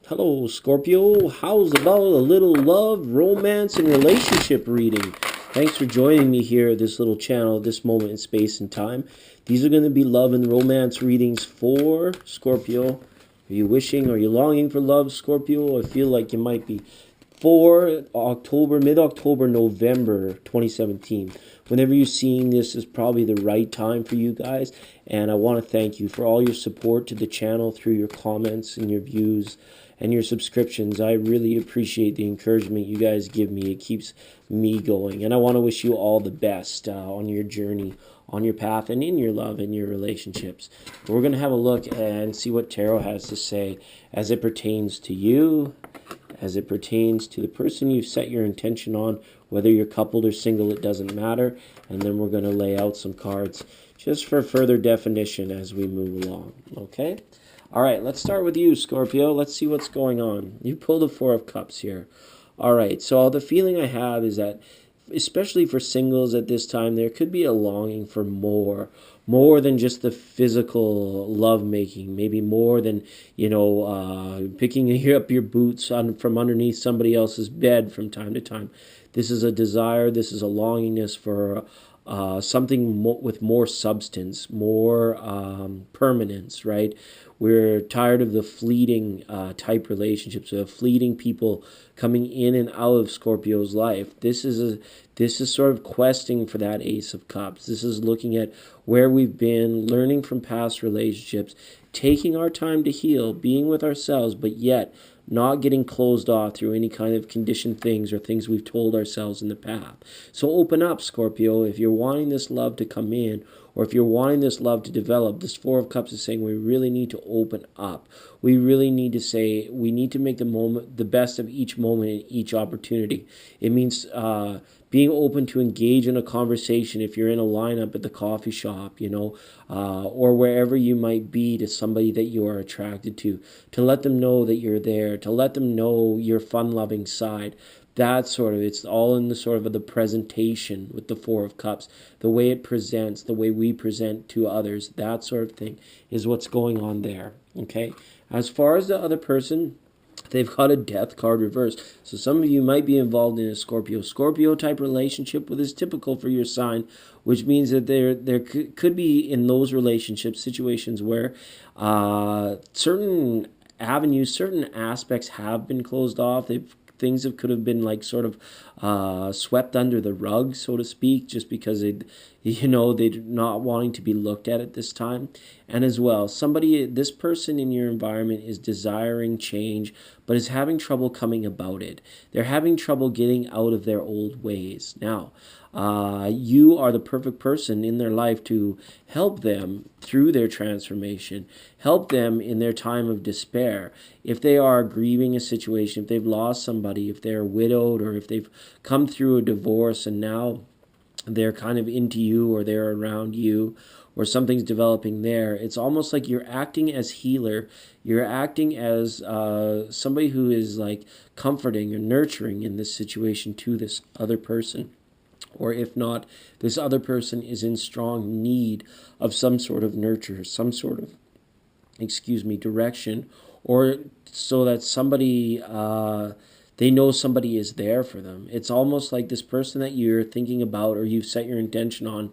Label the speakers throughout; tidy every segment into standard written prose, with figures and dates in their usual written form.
Speaker 1: Hello, Scorpio. How's about a little love, romance, and relationship reading? Thanks for joining me here at this little channel, this moment in space and time. These are going to be love and romance readings for Scorpio. Are you wishing, are you longing for love, Scorpio? I feel like you might be. For October, mid-October, November 2017. Whenever you're seeing this is probably the right time for you guys. And I want to thank you for all your support to the channel through your comments and your views and your subscriptions. I really appreciate the encouragement you guys give me. It keeps me going. And I want to wish you all the best on your journey, on your path, and in your love and your relationships. We're going to have a look and see what Tarot has to say as it pertains to you, as it pertains to the person you've set your intention on, whether you're coupled or single, it doesn't matter. And then we're going to lay out some cards just for further definition as we move along, okay? All right, let's start with you, Scorpio. Let's see what's going on. You pulled the Four of Cups here. All right, so the feeling I have is that, especially for singles at this time, there could be a longing for more than just the physical lovemaking, maybe more than, picking up your boots from underneath somebody else's bed from time to time. This is a desire, this is a longingness for something with more substance, more permanence, right? We're tired of the fleeting type relationships, of fleeting people coming in and out of Scorpio's life. This is sort of questing for that Ace of Cups. This is looking at where we've been, learning from past relationships, taking our time to heal, being with ourselves, but yet not getting closed off through any kind of conditioned things or things we've told ourselves in the past. So open up, Scorpio. If you're wanting this love to come in, or if you're wanting this love to develop, this Four of Cups is saying we really need to open up. We really need to say, we need to make the best of each moment and each opportunity. It means being open to engage in a conversation if you're in a lineup at the coffee shop, or wherever you might be, to somebody that you are attracted to let them know that you're there, to let them know your fun-loving side. That sort of, it's all in the sort of the presentation with the Four of Cups, the way it presents, the way we present to others, that sort of thing is what's going on there, okay? As far as the other person, they've got a Death card reversed. So some of you might be involved in a Scorpio type relationship, which is typical for your sign, which means that there could be in those relationships situations where certain avenues, certain aspects have been closed off. Things could have been like sort of swept under the rug, so to speak, just because they're not wanting to be looked at this time. And as well, this person in your environment is desiring change, but is having trouble coming about it. They're having trouble getting out of their old ways. Now, you are the perfect person in their life to help them through their transformation, help them in their time of despair. If they are grieving a situation, if they've lost somebody, if they're widowed, or if they've come through a divorce and now they're kind of into you or they're around you, or something's developing there, it's almost like you're acting as healer. You're acting as somebody who is like comforting or nurturing in this situation to this other person. Or if not, this other person is in strong need of some sort of nurture, some sort of, direction, or so that somebody, they know somebody is there for them. It's almost like this person that you're thinking about or you've set your intention on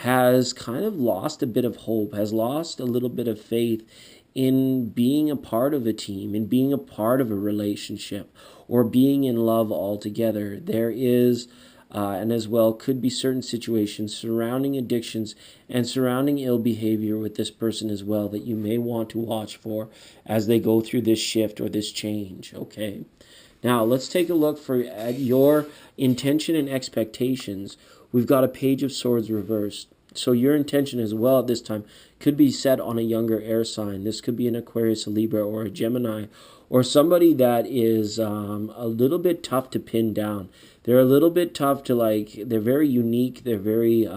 Speaker 1: has kind of lost a bit of hope, has lost a little bit of faith in being a part of a team, in being a part of a relationship, or being in love altogether. There is and as well could be certain situations surrounding addictions and surrounding ill behavior with this person as well that you may want to watch for as they go through this shift or this change, okay? Now, let's take a look at your intention and expectations. We've got a Page of Swords reversed. So your intention as well at this time could be set on a younger air sign. This could be an Aquarius, a Libra, or a Gemini, or somebody that is a little bit tough to pin down. They're a little bit tough to they're very unique. They're very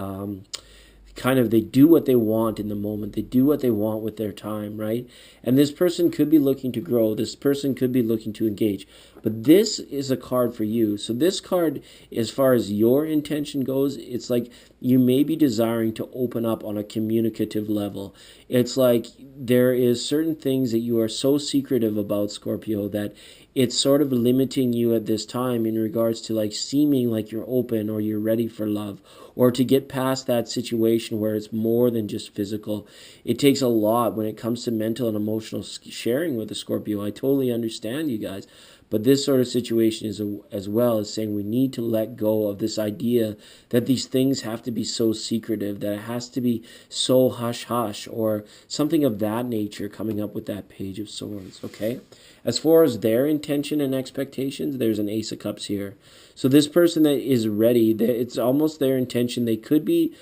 Speaker 1: they do what they want in the moment. They do what they want with their time, right? And this person could be looking to grow. This person could be looking to engage. But this is a card for you. So this card, as far as your intention goes, it's like you may be desiring to open up on a communicative level. It's like there is certain things that you are so secretive about, Scorpio, that it's sort of limiting you at this time in regards to like seeming like you're open or you're ready for love, or to get past that situation where it's more than just physical. It takes a lot when it comes to mental and emotional sharing with a Scorpio. I totally understand you guys. But this sort of situation is as well as saying we need to let go of this idea that these things have to be so secretive, that it has to be so hush hush, or something of that nature coming up with that Page of Swords, okay? As far as their intention and expectations, there's an Ace of Cups here. So this person that is ready, it's almost their intention. They could be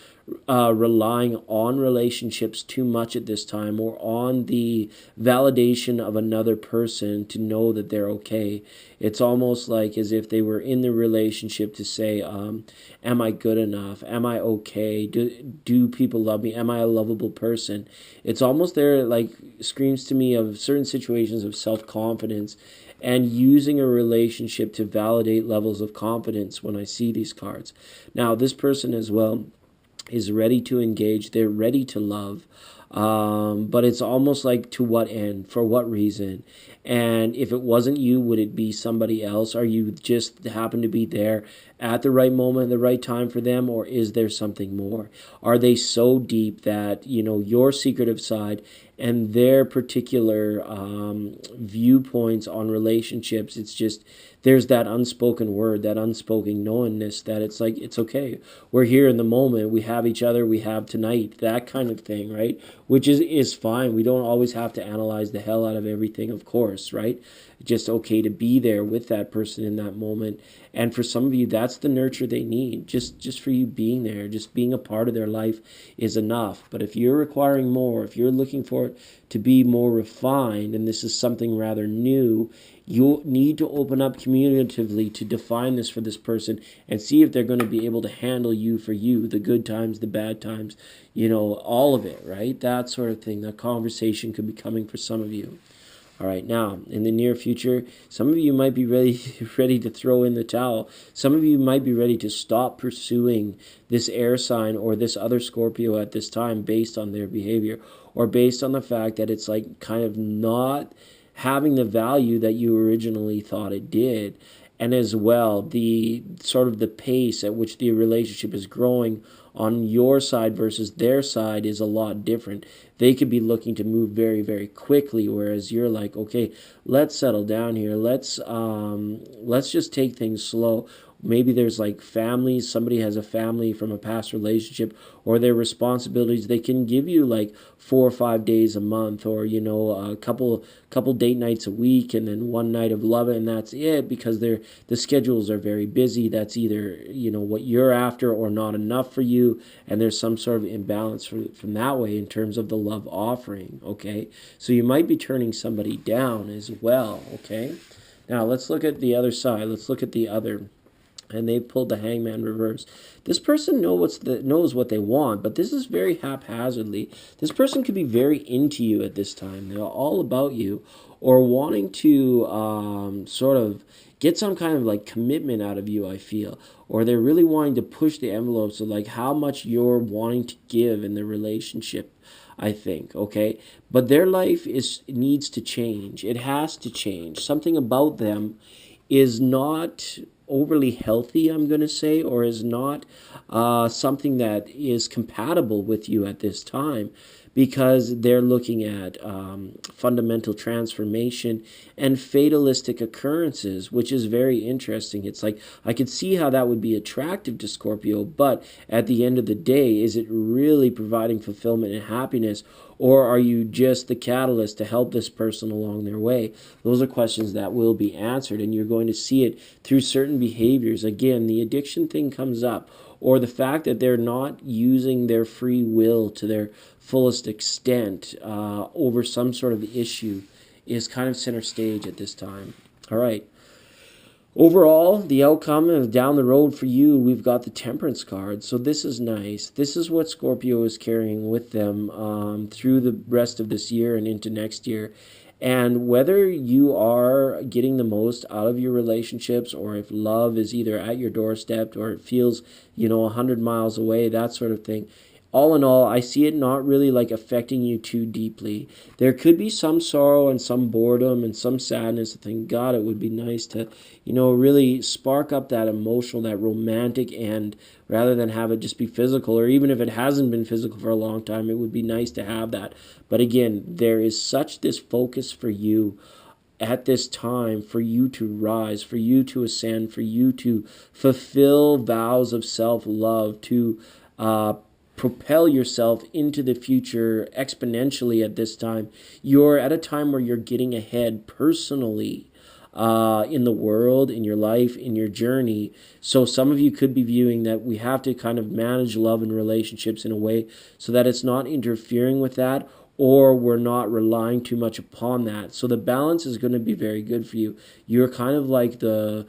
Speaker 1: relying on relationships too much at this time, or on the validation of another person to know that they're okay. It's almost like as if they were in the relationship to say, am I good enough? Am I okay? Do people love me? Am I a lovable person? It's almost there, like, screams to me of certain situations of self-confidence and using a relationship to validate levels of confidence when I see these cards. Now, this person as well is ready to engage. They're ready to love. But it's almost like, to what end? For what reason? And if it wasn't you, would it be somebody else? Are you just happen to be there at the right moment, the right time for them? Or is there something more? Are they so deep that, your secretive side and their particular viewpoints on relationships, it's just, there's that unspoken word, that unspoken knowingness that it's like, it's okay. We're here in the moment. We have each other. We have tonight. That kind of thing, right? Which is fine. We don't always have to analyze the hell out of everything, of course, right? Just okay to be there with that person in that moment. And for some of you, that's the nurture they need. Just for you being there, just being a part of their life is enough. But if you're requiring more, if you're looking for it to be more refined, and this is something rather new, you need to open up communicatively to define this for this person and see if they're going to be able to handle you for you, the good times, the bad times, all of it, right? That sort of thing. That conversation could be coming for some of you. All right, now, in the near future, some of you might be ready to throw in the towel. Some of you might be ready to stop pursuing this air sign or this other Scorpio at this time based on their behavior, or based on the fact that it's like kind of not having the value that you originally thought it did. And as well, the sort of the pace at which the relationship is growing on your side versus their side is a lot different. They could be looking to move very, very quickly, whereas you're like, okay, let's settle down here. Let's just take things slow. Maybe there's like families, somebody has a family from a past relationship, or their responsibilities. They can give you like 4 or 5 days a month, or a couple date nights a week, and then one night of love, and that's it, because the schedules are very busy. That's either what you're after or not enough for you, and there's some sort of imbalance from that way in terms of the love offering. Okay, so you might be turning somebody down as well. Okay, now let's look at the other side. Let's look at the other. And they pulled the Hangman reverse. This person knows what they want, but this is very haphazardly. This person could be very into you at this time. They're all about you, or wanting to sort of get some kind of like commitment out of you, I feel. Or they're really wanting to push the envelopes of like how much you're wanting to give in the relationship, I think, okay? But their life needs to change. It has to change. Something about them is not overly healthy, I'm going to say, or is not something that is compatible with you at this time, because they're looking at fundamental transformation and fatalistic occurrences, which is very interesting. It's like, I could see how that would be attractive to Scorpio, but at the end of the day, is it really providing fulfillment and happiness, or are you just the catalyst to help this person along their way? Those are questions that will be answered, and you're going to see it through certain behaviors. Again, the addiction thing comes up, or the fact that they're not using their free will to their fullest extent over some sort of issue is kind of center stage at this time. All right. Overall, the outcome of down the road for you, we've got the Temperance card. So this is nice. This is what Scorpio is carrying with them through the rest of this year and into next year. And whether you are getting the most out of your relationships, or if love is either at your doorstep or it feels, 100 miles away, that sort of thing, all in all, I see it not really like affecting you too deeply. There could be some sorrow and some boredom and some sadness. Thank God, it would be nice to, really spark up that emotional, that romantic end, rather than have it just be physical. Or even if it hasn't been physical for a long time, it would be nice to have that. But again, there is such this focus for you at this time, for you to rise, for you to ascend, for you to fulfill vows of self-love, to propel yourself into the future exponentially at this time. You're at a time where you're getting ahead personally, in the world, in your life, in your journey. So some of you could be viewing that we have to kind of manage love and relationships in a way so that it's not interfering with that, or we're not relying too much upon that. So the balance is going to be very good for you. You're kind of like the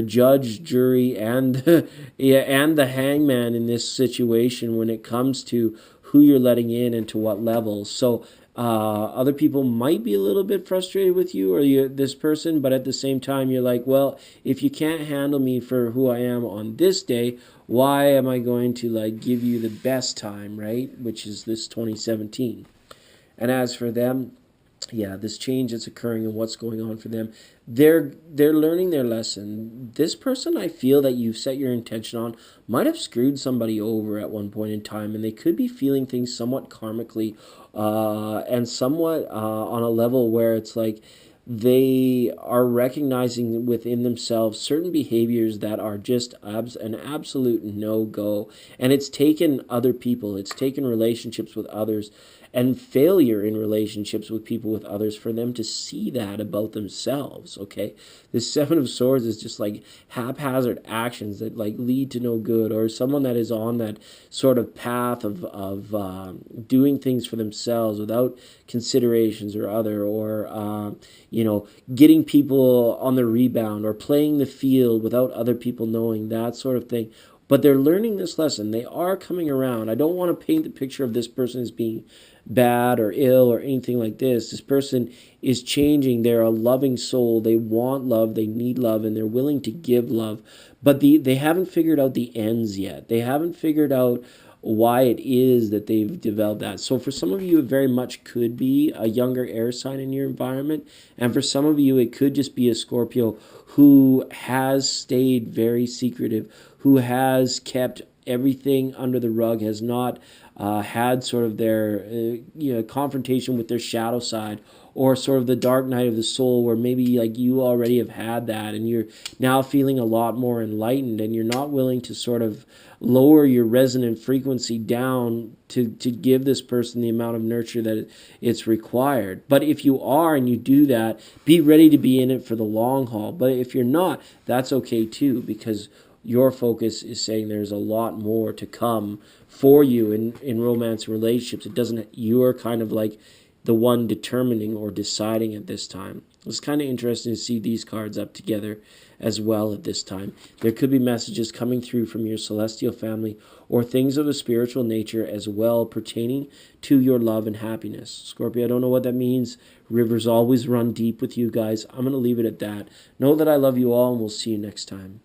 Speaker 1: judge, jury, and yeah, and the hangman in this situation when it comes to who you're letting in and to what levels. So other people might be a little bit frustrated with you or this person, but at the same time, you're like, well, if you can't handle me for who I am on this day, why am I going to like give you the best time, right? Which is this 2017. And as for them, yeah, this change that's occurring and what's going on for them, they're learning their lesson. This person, I feel that you've set your intention on, might have screwed somebody over at one point in time, and they could be feeling things somewhat karmically, and somewhat on a level where it's like they are recognizing within themselves certain behaviors that are just an absolute no-go. And it's taken other people, it's taken relationships with others, and failure in relationships with people with others for them to see that about themselves, okay? The Seven of Swords is just like haphazard actions that like lead to no good, or someone that is on that sort of path of doing things for themselves without considerations or other, or getting people on the rebound or playing the field without other people knowing, that sort of thing. But they're learning this lesson. They are coming around. I don't want to paint the picture of this person as being bad or ill or anything like this. This person is changing. They're a loving soul. They want love. They need love, and they're willing to give love. But they haven't figured out the ends yet. They haven't figured out why it is that they've developed that. So for some of you, it very much could be a younger air sign in your environment. And for some of you, it could just be a Scorpio who has stayed very secretive, who has kept everything under the rug, has not had sort of their confrontation with their shadow side, or sort of the dark night of the soul, where maybe like you already have had that and you're now feeling a lot more enlightened, and you're not willing to sort of lower your resonant frequency down to give this person the amount of nurture that it's required. But if you are and you do that, be ready to be in it for the long haul. But if you're not, that's okay too, because your focus is saying there's a lot more to come for you in romance and relationships. It doesn't, you're kind of like the one determining or deciding at this time. It's kind of interesting to see these cards up together as well at this time. There could be messages coming through from your celestial family or things of a spiritual nature as well pertaining to your love and happiness. Scorpio, I don't know what that means. Rivers always run deep with you guys. I'm going to leave it at that. Know that I love you all, and we'll see you next time.